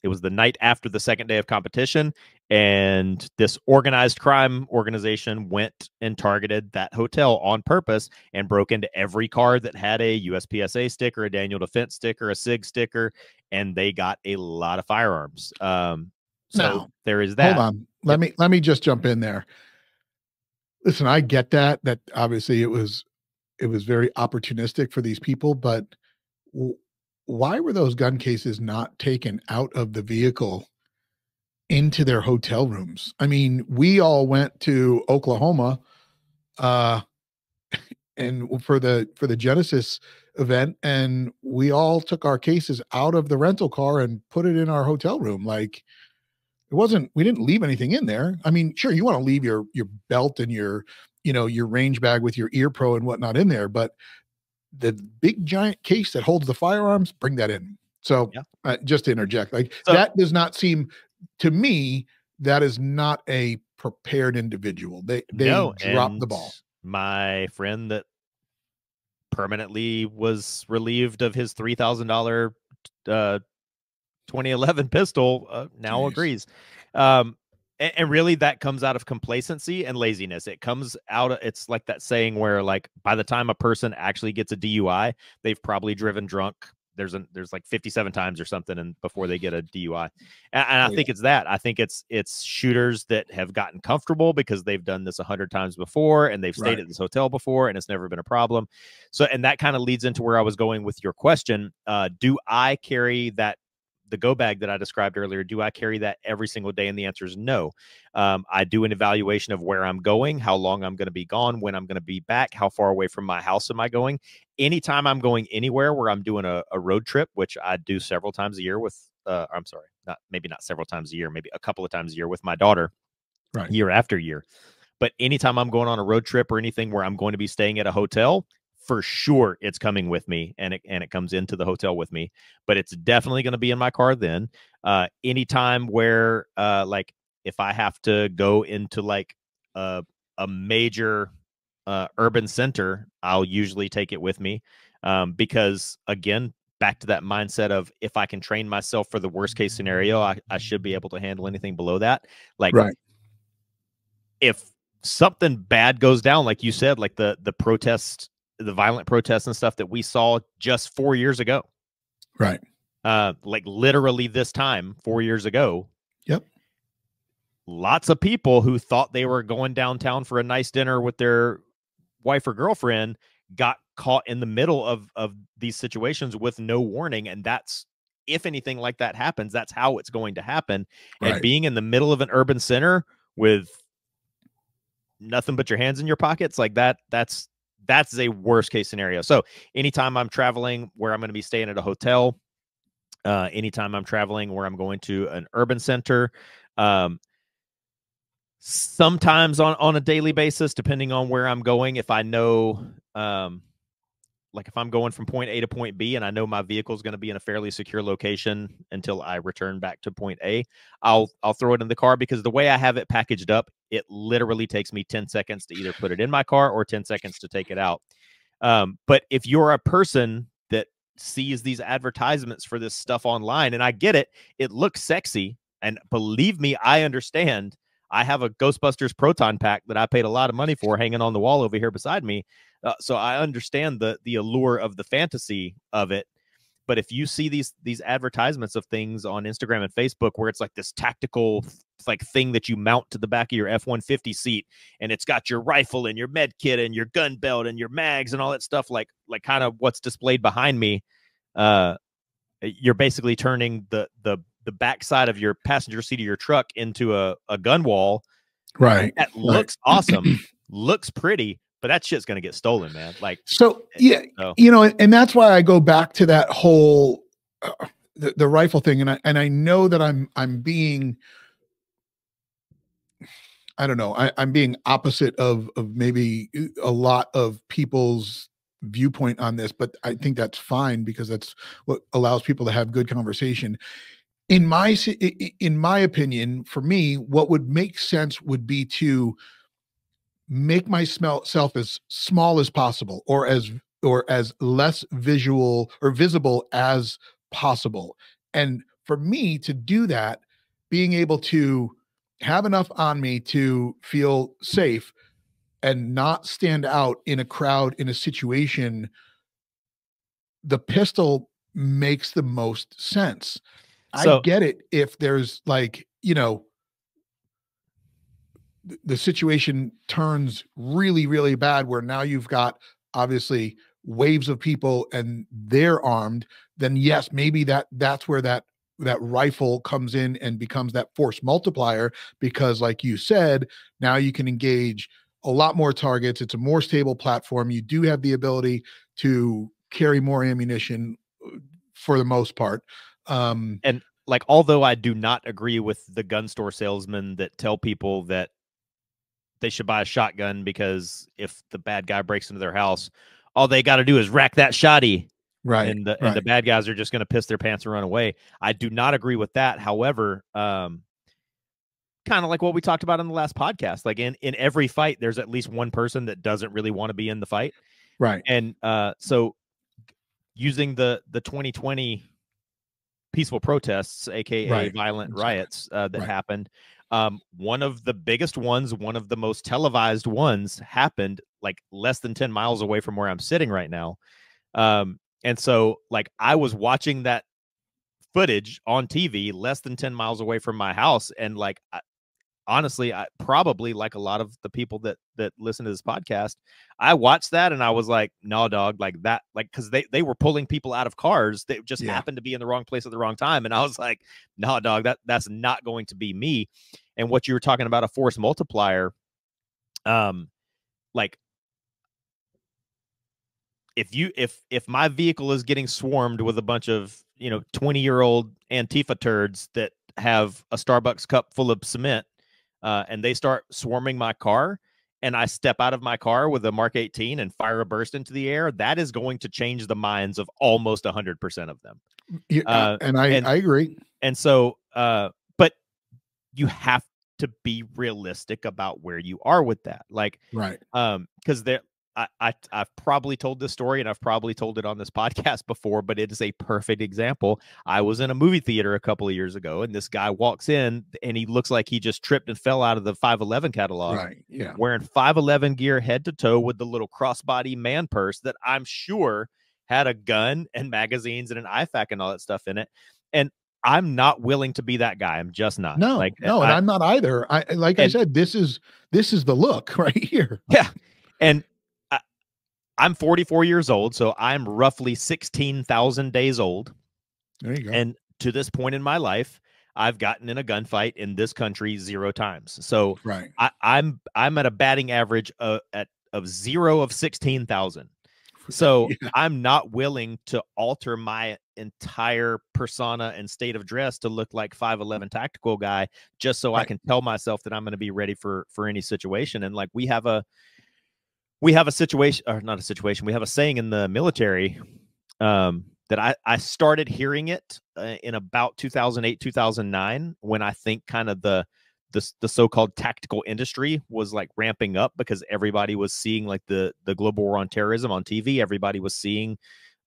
it was the night after the second day of competition, and this organized crime organization went and targeted that hotel on purpose and broke into every car that had a USPSA sticker, a Daniel Defense sticker, a SIG sticker, and they got a lot of firearms. So Now, there is hold that. on. Yep. Let me just jump in there. Listen, I get that obviously it was very opportunistic for these people, but w- why were those gun cases not taken out of the vehicle into their hotel rooms? I mean, we all went to Oklahoma uh and for the Genesis event, and we all took our cases out of the rental car and put it in our hotel room. Like, it wasn't, we didn't leave anything in there. I mean, sure, you want to leave your belt and your range bag with your ear pro and whatnot in there, but the big giant case that holds the firearms, bring that in. So Yeah. just to interject, like, So that does not seem to me, that is not a prepared individual. They no, dropped the and ball. my friend that permanently was relieved of his $3,000 uh 2011 pistol, now Jeez. agrees. And really that comes out of complacency and laziness. It comes out of, it's like that saying where like by the time a person actually gets a DUI, they've probably driven drunk. There's like 57 times or something, and before they get a DUI. And I Oh yeah. think it's that. I think it's shooters that have gotten comfortable because they've done this 100 times before, and they've stayed Right. at this hotel before and it's never been a problem. So, and that kind of leads into where I was going with your question. Do I carry the go bag that I described earlier? Do I carry that every single day? And the answer is no. I do an evaluation of where I'm going, how long I'm going to be gone, when I'm going to be back, how far away from my house am I going. Anytime I'm going anywhere where I'm doing a road trip, which I do several times a year with, I'm sorry, maybe not several times a year, maybe a couple of times a year with my daughter, Right. year after year. But anytime I'm going on a road trip or anything where I'm going to be staying at a hotel, for sure it's coming with me, and it comes into the hotel with me, but it's definitely going to be in my car then. Anytime where like if I have to go into like a major urban center, I'll usually take it with me, because again, back to that mindset of if I can train myself for the worst case scenario, I should be able to handle anything below that. Like Right. if something bad goes down, like you said, like the protest, the violent protests and stuff that we saw just 4 years ago, Right. like literally this time 4 years ago, Yep. lots of people who thought they were going downtown for a nice dinner with their wife or girlfriend got caught in the middle of these situations with no warning. And that's, if anything like that happens, that's how it's going to happen. And Right. being in the middle of an urban center with nothing but your hands in your pockets, like that's a worst case scenario. So anytime I'm traveling where I'm going to be staying at a hotel, anytime I'm traveling where I'm going to an urban center, sometimes on a daily basis, depending on where I'm going, if I know, like if I'm going from point A to point B and I know my vehicle is going to be in a fairly secure location until I return back to point A, I'll throw it in the car, because the way I have it packaged up, it literally takes me 10 seconds to either put it in my car or 10 seconds to take it out. But if you're a person that sees these advertisements for this stuff online, and I get it, it looks sexy, and believe me, I understand. I have a Ghostbusters proton pack that I paid a lot of money for hanging on the wall over here beside me. So I understand the allure of the fantasy of it. But if you see these advertisements of things on Instagram and Facebook where it's like this tactical like thing that you mount to the back of your F-150 seat, and it's got your rifle and your med kit and your gun belt and your mags and all that stuff, like kind of what's displayed behind me, you're basically turning the backside of your passenger seat of your truck into a gun wall. Right. That looks awesome, looks pretty, but that shit's gonna get stolen, man. Like, So yeah, so. you know, and that's why I go back to that whole the rifle thing, and I know that I'm being, I don't know, I'm being opposite of maybe a lot of people's viewpoint on this, but I think that's fine because that's what allows people to have good conversation. In my opinion, for me, what would make sense would be to make myself as small as possible, or as less visual or visible as possible. And for me to do that, being able to have enough on me to feel safe and not stand out in a crowd in a situation, the pistol makes the most sense. I So get it if there's like, you know, the situation turns really, really bad where now you've got obviously waves of people and they're armed, then yes, maybe that's where that rifle comes in and becomes that force multiplier, because like you said, now you can engage a lot more targets. It's a more stable platform. You do have the ability to carry more ammunition for the most part. And like, although I do not agree with the gun store salesmen that tell people that they should buy a shotgun because if the bad guy breaks into their house, all they got to do is rack that shotty, Right, and the right, bad guys are just going to piss their pants and run away. I do not agree with that. However, kind of like what we talked about in the last podcast, like in every fight, there's at least one person that doesn't really want to be in the fight, right, and so using the 2020 peaceful protests, aka right. violent Exactly. riots that Right. happened. One of the biggest ones, one of the most televised ones, happened like less than 10 miles away from where I'm sitting right now. And so, like, I was watching that footage on TV less than 10 miles away from my house. And, like, honestly, I probably, like a lot of the people that listen to this podcast, I watched that and I was like, no, dog, like that, like, because they were pulling people out of cars that just Yeah. happened to be in the wrong place at the wrong time. And I was like, no, dog, that's not going to be me. And what you were talking about, a force multiplier, like, if my vehicle is getting swarmed with a bunch of 20-year-old Antifa turds that have a Starbucks cup full of cement, and they start swarming my car, and I step out of my car with a Mark 18 and fire a burst into the air, that is going to change the minds of almost 100% of them. Yeah, and I agree. And so, but you have to be realistic about where you are with that. Like, right. Because I've probably told this story and I've probably told it on this podcast before, but it is a perfect example. I was in a movie theater a couple of years ago, and this guy walks in and he looks like he just tripped and fell out of the 511 catalog. Right. Yeah. Wearing 511 gear head to toe with the little crossbody man purse that I'm sure had a gun and magazines and an IFAK and all that stuff in it. And I'm not willing to be that guy. I'm just not. No, Like, no, and I'm not either. I said, this is the look right here. Yeah. And I'm 44 years old, so I'm roughly 16,000 days old. There you go. And to this point in my life, I've gotten in a gunfight in this country 0 times. So right. I'm at a batting average of 0 of 16,000. So yeah. I'm not willing to alter my entire persona and state of dress to look like 511 tactical guy just so I can tell myself that I'm going to be ready for any situation. And like we have a situation, or not a situation, we have a saying in the military that I started hearing it in about 2008, 2009, when I think kind of the so-called tactical industry was like ramping up because everybody was seeing like the global war on terrorism on TV. Everybody was seeing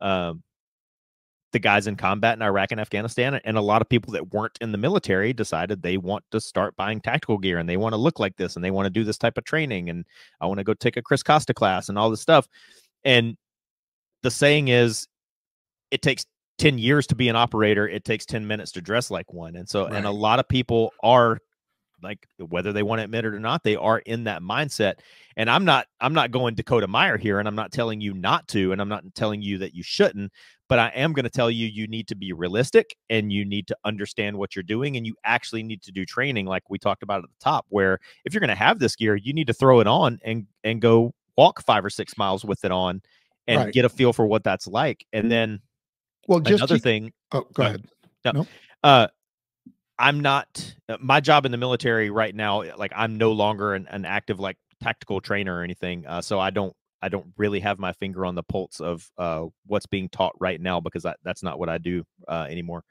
the guys in combat in Iraq and Afghanistan, and a lot of people that weren't in the military decided they want to start buying tactical gear and they want to look like this and they want to do this type of training, and I want to go take a Chris Costa class and all this stuff. And the saying is, it takes 10 years to be an operator. It takes 10 minutes to dress like one. And so, and a lot of people are like, whether they want to admit it or not, they are in that mindset. And I'm not going Dakota Meyer here, and I'm not telling you not to, and I'm not telling you that you shouldn't, but I am going to tell you, you need to be realistic and you need to understand what you're doing. And you actually need to do training like we talked about at the top, where if you're going to have this gear, you need to throw it on and go walk 5 or 6 miles with it on and get a feel for what that's like. And then, well, just another thing. Oh, go ahead. No. I'm not, my job in the military right now, like I'm no longer an active like tactical trainer or anything. So I don't really have my finger on the pulse of what's being taught right now, because that's not what I do anymore.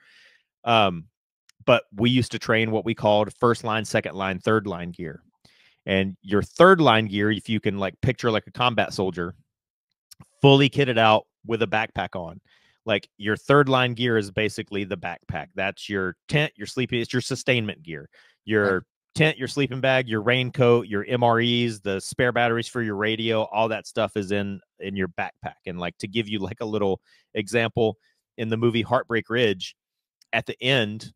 But we used to train what we called first line, second line, third line gear. And your third line gear, if you can like picture like a combat soldier, fully kitted out with a backpack on. Like your third line gear is basically the backpack. That's your tent, your sleeping, it's your sustainment gear. Your tent, your sleeping bag, your raincoat, your MREs, the spare batteries for your radio, all that stuff is in your backpack. And like, to give you like a little example, in the movie Heartbreak Ridge, at the end,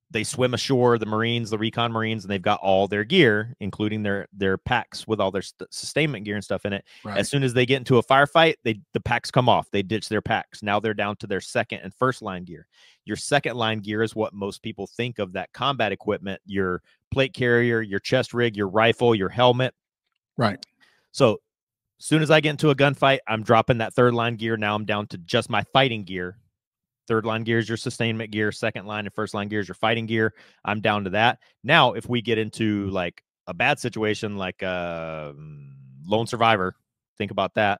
they swim ashore, the Marines, the recon Marines, and they've got all their gear, including their packs with all their sustainment gear and stuff in it. Right. As soon as they get into a firefight, the packs come off. They ditch their packs. Now they're down to their second and first line gear. Your second line gear is what most people think of that combat equipment, your plate carrier, your chest rig, your rifle, your helmet. Right. So as soon as I get into a gunfight, I'm dropping that third line gear. Now I'm down to just my fighting gear. Third line gear is your sustainment gear. Second line and first line gear is your fighting gear. I'm down to that. Now, if we get into like a bad situation, like Lone Survivor, think about that,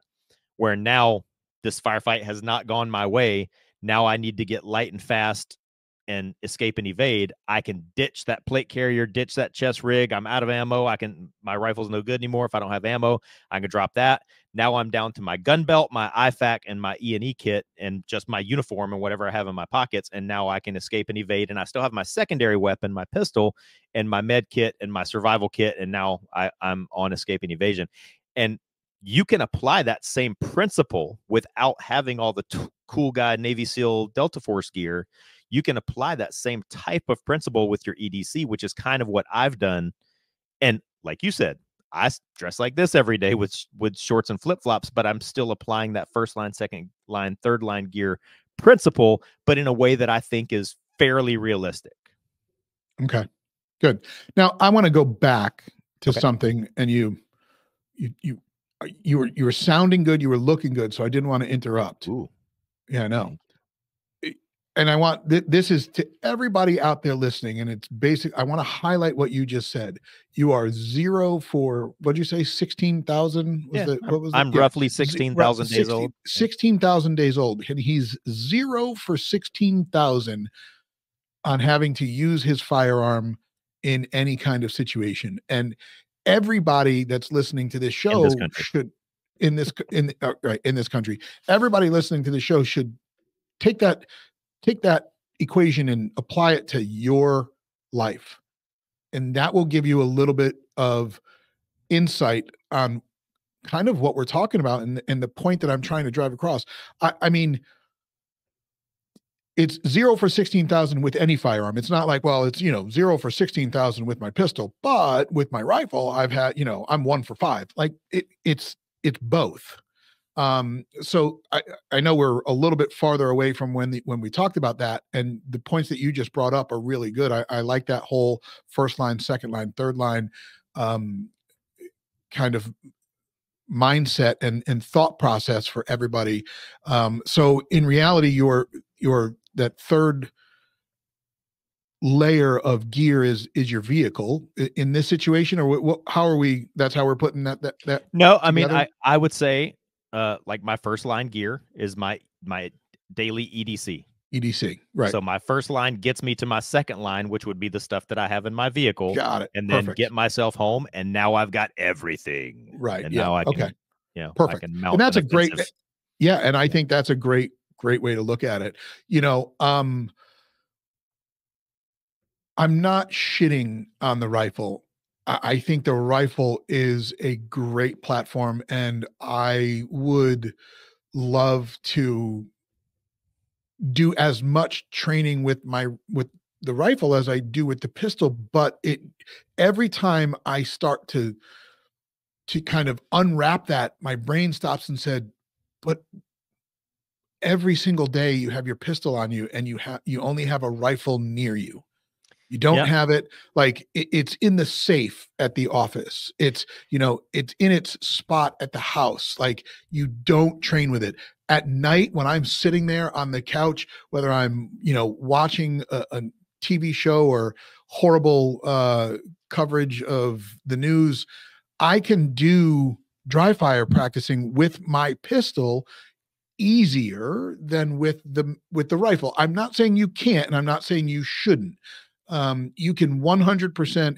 where now this firefight has not gone my way. Now I need to get light and fast and escape and evade. I can ditch that plate carrier, ditch that chest rig. I'm out of ammo. My rifle's no good anymore. If I don't have ammo, I can drop that. Now I'm down to my gun belt, my IFAK, and my E&E kit, and just my uniform and whatever I have in my pockets. And now I can escape and evade. And I still have my secondary weapon, my pistol, and my med kit and my survival kit. And now I'm on escape and evasion. And you can apply that same principle without having all the cool guy Navy SEAL Delta Force gear. You can apply that same type of principle with your EDC, which is kind of what I've done. And like you said, I dress like this every day with shorts and flip-flops, but I'm still applying that first line, second line, third line gear principle, but in a way that I think is fairly realistic. Okay, good. Now I want to go back to something, and you were sounding good, you were looking good, so I didn't want to interrupt. Ooh. Yeah, I know. and I want this is to everybody out there listening, and it's basic. I want to highlight what you just said. You are zero for what did you say? 16,000 was Yeah, the what was it? I'm Yeah, roughly 16,000 days old. 16,000 days old, and he's zero for 16,000 on having to use his firearm in any kind of situation. And everybody that's listening to this In this show country. should in this country, everybody listening to the show should take that equation and apply it to your life. And that will give you a little bit of insight on kind of what we're talking about and the point that I'm trying to drive across. I mean, it's zero for 16,000 with any firearm. It's not like, well, it's, zero for 16,000 with my pistol, but with my rifle, I've had, I'm 1 for 5. Like it's both. So I know we're a little bit farther away from when we talked about that, and the points that you just brought up are really good. I like that whole first line, second line, third line, kind of mindset and thought process for everybody. So in reality, your that third layer of gear is your vehicle in this situation, or how are we? That's how we're putting that No, I mean, together. I would say, like my first line gear is my daily EDC. EDC, right? So my first line gets me to my second line, which would be the stuff that I have in my vehicle, Got it. and then Perfect. get myself home, and now I've got everything. Right. And Yeah. now I Okay. can, I Perfect. can And mount that's an a great, offensive. yeah. And I think that's a great way to look at it. You know, I'm not shitting on the rifle. I think the rifle is a great platform, and I would love to do as much training with the rifle as I do with the pistol. But every time I start to kind of unwrap that, my brain stops and said, but every single day you have your pistol on you, and you only have a rifle near you. You don't Yeah. have it like it's in the safe at the office. It's in its spot at the house. Like you don't train with it. At night when I'm sitting there on the couch, whether I'm, watching a TV show or horrible coverage of the news, I can do dry fire practicing with my pistol easier than with the rifle. I'm not saying you can't, and I'm not saying you shouldn't. You can 100%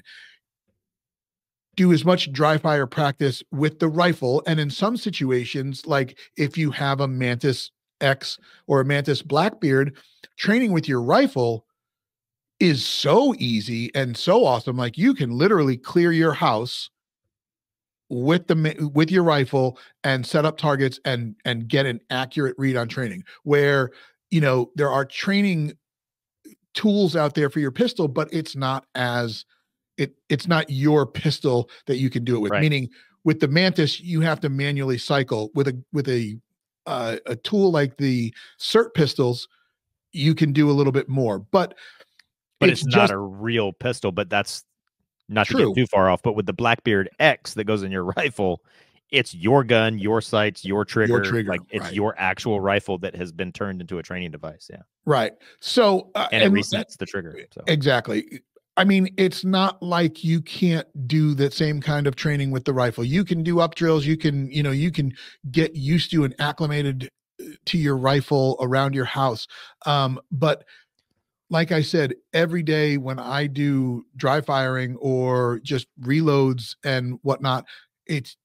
do as much dry fire practice with the rifle, and in some situations, like if you have a Mantis X or a Mantis Blackbeard, training with your rifle is so easy and so awesome. Like you can literally clear your house with your rifle and set up targets and get an accurate read on training, where there are training tools out there for your pistol, but it's not your pistol that you can do it with. Right. Meaning with the Mantis, you have to manually cycle. With a tool like the ZERT pistols, you can do a little bit more, but It's not just a real pistol, but that's not to get true. too far off. But with the Blackbeard X that goes in your rifle, it's your gun, your sights, your Your trigger. trigger, Like it's right? your actual rifle that has been turned into a training device. Yeah. Right. So And it resets the trigger. So exactly. I mean, it's not like you can't do the same kind of training with the rifle. You can do up drills. You can get used to and acclimated to your rifle around your house. But like I said, every day when I do dry firing or just reloads and whatnot, it's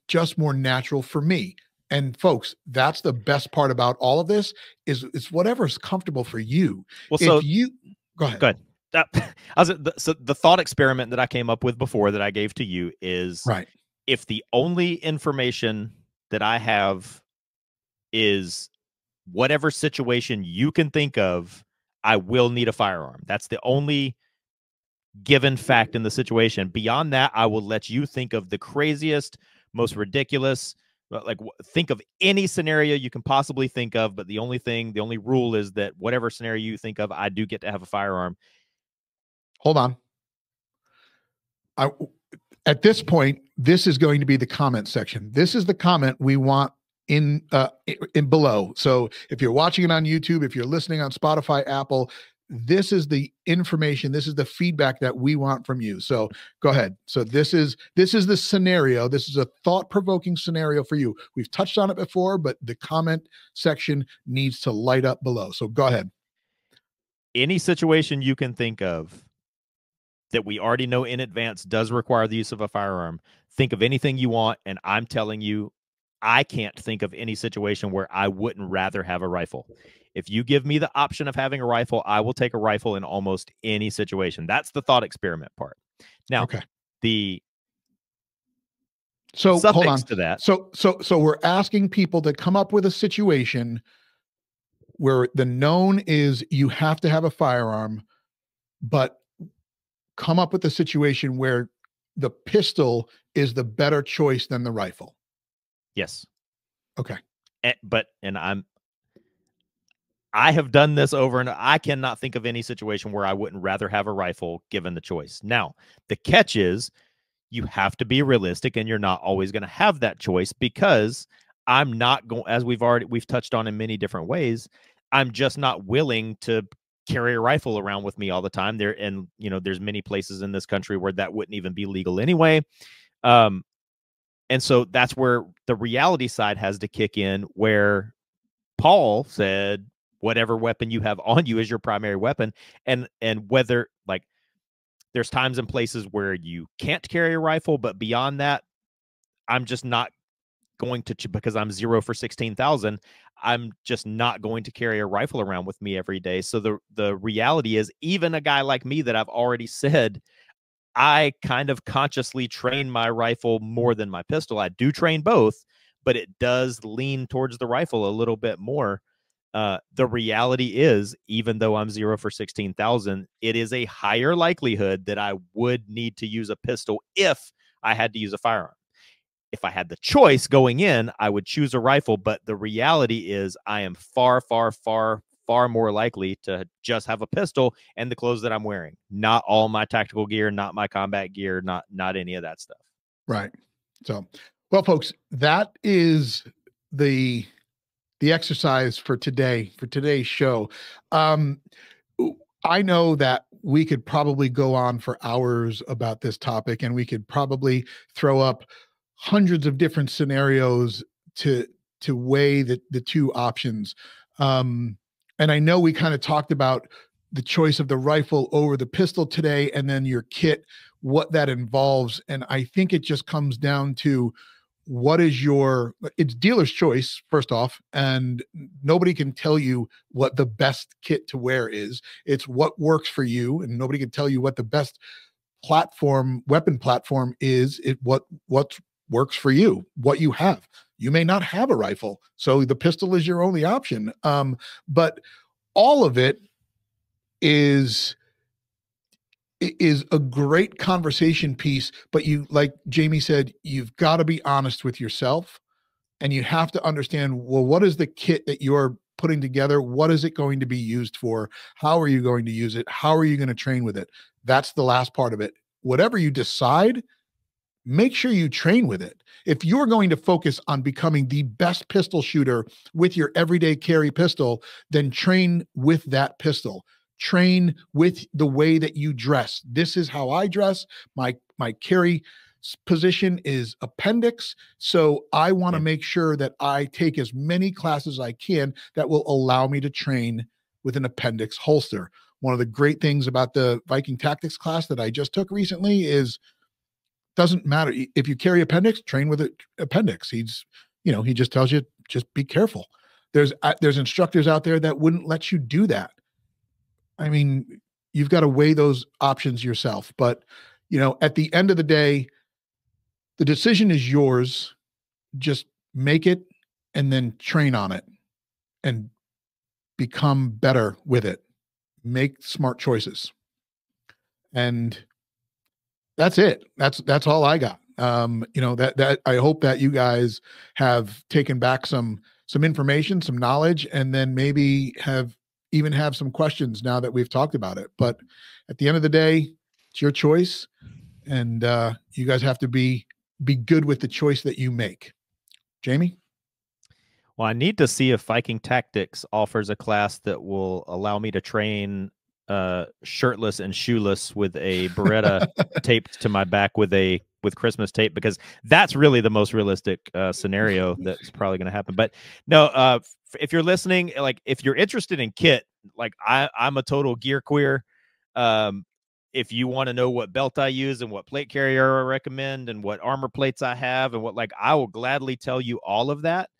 just more natural for me. And folks, that's the best part about all of this is it's whatever's comfortable for you. well, If so you go ahead. go ahead. So the thought experiment that I came up with before that I gave to you is, Right. if the only information that I have is whatever situation you can think of, I will need a firearm. That's the only given fact in the situation. Beyond that, I will let you think of the craziest, most ridiculous, like think of any scenario you can possibly think of. But the only rule is that whatever scenario you think of, I do get to have a firearm. Hold on. At this point, this is going to be the comment section. This is the comment we want in below. So if you're watching it on YouTube, if you're listening on Spotify, Apple, this is the information, this is the feedback that we want from you. So go ahead. So this is the scenario. This is a thought-provoking scenario for you. We've touched on it before, but the comment section needs to light up below. So go ahead. Any situation you can think of that we already know in advance does require the use of a firearm. Think of anything you want, and I'm telling you, I can't think of any situation where I wouldn't rather have a rifle. If you give me the option of having a rifle, I will take a rifle in almost any situation. That's the thought experiment part. Now, okay. The So hold suffix on. to that. So we're asking people to come up with a situation where the known is you have to have a firearm, but come up with a situation where the pistol is the better choice than the rifle. Yes. Okay. I have done this over, and I cannot think of any situation where I wouldn't rather have a rifle given the choice. Now, the catch is you have to be realistic, and you're not always going to have that choice, because I'm not going, as we've touched on in many different ways, I'm just not willing to carry a rifle around with me all the time there. And, there's many places in this country where that wouldn't even be legal anyway. And so that's where the reality side has to kick in, where Paul said, whatever weapon you have on you is your primary weapon. And whether, like, there's times and places where you can't carry a rifle, but beyond that, I'm just not going to, because I'm 0 for 16,000. I'm just not going to carry a rifle around with me every day. So the reality is, even a guy like me that I've already said, I kind of consciously train my rifle more than my pistol. I do train both, but it does lean towards the rifle a little bit more. The reality is, even though I'm 0 for 16,000, it is a higher likelihood that I would need to use a pistol if I had to use a firearm. If I had the choice going in, I would choose a rifle. But the reality is, I am far, far, far, far more likely to just have a pistol and the clothes that I'm wearing. Not all my tactical gear, not my combat gear, not any of that stuff. Right. So, well, folks, that is the exercise for today's show. I know that we could probably go on for hours about this topic, and we could probably throw up hundreds of different scenarios to weigh the two options. And I know we kind of talked about the choice of the rifle over the pistol today, and then your kit, what that involves. And I think it just comes down to, it's dealer's choice, first off, and nobody can tell you what the best kit to wear is. It's what works for you, and nobody can tell you what the best weapon platform is. What works for you, what you have. You may not have a rifle, so the pistol is your only option. But all of it is a great conversation piece, but you, like Jamie said, you've got to be honest with yourself, and you have to understand, well, what is the kit that you're putting together? What is it going to be used for? How are you going to use it? How are you going to train with it? That's the last part of it. Whatever you decide, make sure you train with it. If you're going to focus on becoming the best pistol shooter with your everyday carry pistol, then train with that pistol. Train with the way that you dress. This is how I dress. My carry position is appendix. So I want to make sure that I take as many classes as I can that will allow me to train with an appendix holster. One of the great things about the Viking Tactics class that I just took recently is, doesn't matter if you carry appendix, train with it appendix. He just tells you, just be careful. There's instructors out there that wouldn't let you do that. I mean, you've got to weigh those options yourself. But, at the end of the day, the decision is yours. Just make it and then train on it and become better with it. Make smart choices. And that's it. That's all I got. That I hope that you guys have taken back some information, some knowledge, and then maybe have some questions now that we've talked about it. But at the end of the day, it's your choice, and you guys have to be good with the choice that you make. Jamie? Well, I need to see if Viking Tactics offers a class that will allow me to train shirtless and shoeless with a Beretta taped to my back with Christmas tape, because that's really the most realistic scenario that's probably going to happen. But no, if you're listening, like if you're interested in kit, like I'm a total gear queer. If you want to know what belt I use and what plate carrier I recommend and what armor plates I have and what, like, I will gladly tell you all of that.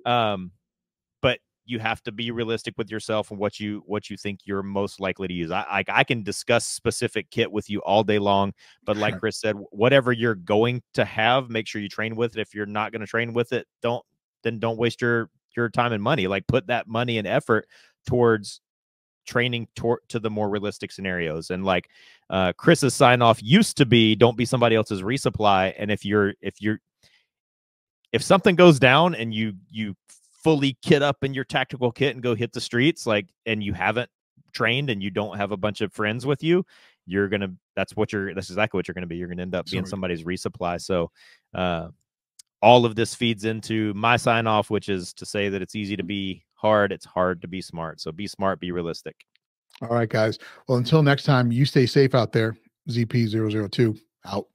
But you have to be realistic with yourself and what you think you're most likely to use. I can discuss specific kit with you all day long, but like Chris said, whatever you're going to have, make sure you train with it. If you're not going to train with it, don't waste your time and money. Like, put that money and effort towards training to the more realistic scenarios. And like Chris's sign off used to be, don't be somebody else's resupply. And if something goes down and you fully kit up in your tactical kit and go hit the streets, like, and you haven't trained and you don't have a bunch of friends with you, that's exactly what you're gonna be. You're gonna end up being somebody's resupply. So all of this feeds into my sign off, which is to say that it's easy to be hard, it's hard to be smart. So be smart, be realistic. All right, guys. Well, until next time, you stay safe out there. ZP002 out.